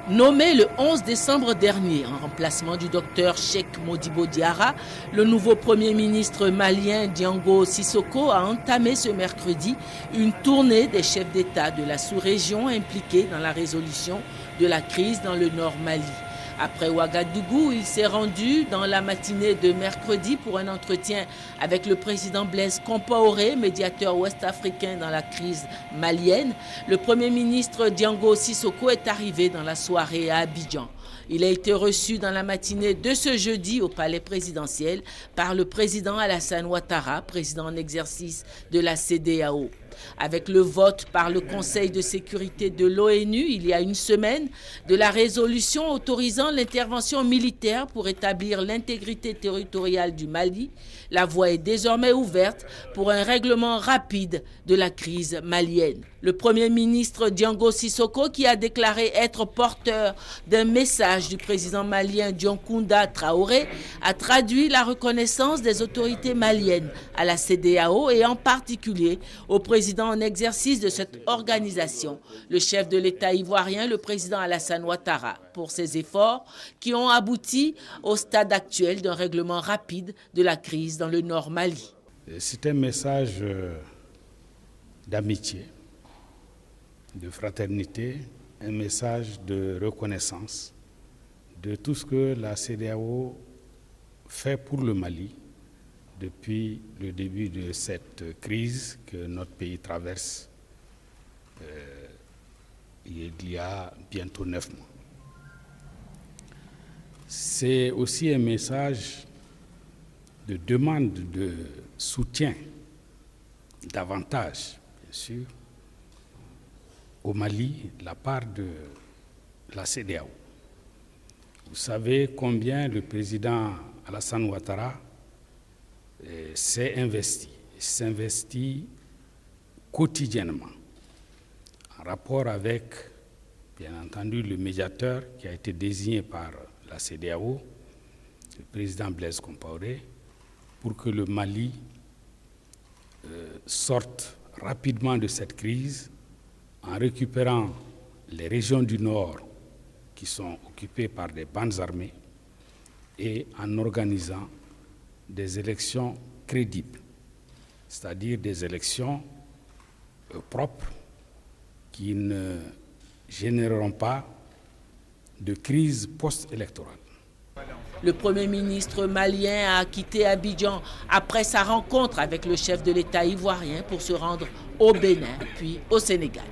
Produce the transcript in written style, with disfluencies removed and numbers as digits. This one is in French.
Nommé le 11 décembre dernier en remplacement du docteur Cheikh Modibo Diarra, le nouveau Premier ministre malien Diango Sissoko a entamé ce mercredi une tournée des chefs d'État de la sous-région impliqués dans la résolution de la crise dans le nord Mali. Après Ouagadougou, il s'est rendu dans la matinée de mercredi pour un entretien avec le président Blaise Compaoré, médiateur ouest-africain dans la crise malienne. Le Premier ministre Diango Sissoko est arrivé dans la soirée à Abidjan. Il a été reçu dans la matinée de ce jeudi au palais présidentiel par le président Alassane Ouattara, président en exercice de la CEDEAO. Avec le vote par le Conseil de sécurité de l'ONU il y a une semaine de la résolution autorisant l'intervention militaire pour établir l'intégrité territoriale du Mali, la voie est désormais ouverte pour un règlement rapide de la crise malienne. Le Premier ministre Diango Sissoko, qui a déclaré être porteur d'un message du président malien Dioncounda Traoré, a traduit la reconnaissance des autorités maliennes à la CEDEAO et en particulier au président en exercice de cette organisation, le chef de l'État ivoirien, le président Alassane Ouattara, pour ses efforts qui ont abouti au stade actuel d'un règlement rapide de la crise dans le nord Mali. C'est un message d'amitié, de fraternité, un message de reconnaissance de tout ce que la CEDEAO fait pour le Mali depuis le début de cette crise que notre pays traverse il y a bientôt 9 mois. C'est aussi un message de demande de soutien, davantage, bien sûr, au Mali, de la part de la CEDEAO. Vous savez combien le président Alassane Ouattara s'investit quotidiennement en rapport avec, bien entendu, le médiateur qui a été désigné par la CEDEAO, le président Blaise Compaoré, pour que le Mali sorte rapidement de cette crise en récupérant les régions du nord qui sont occupées par des bandes armées et en organisant des élections crédibles, c'est-à-dire des élections propres qui ne généreront pas de crise post-électorale. Le Premier ministre malien a quitté Abidjan après sa rencontre avec le chef de l'État ivoirien pour se rendre au Bénin puis au Sénégal.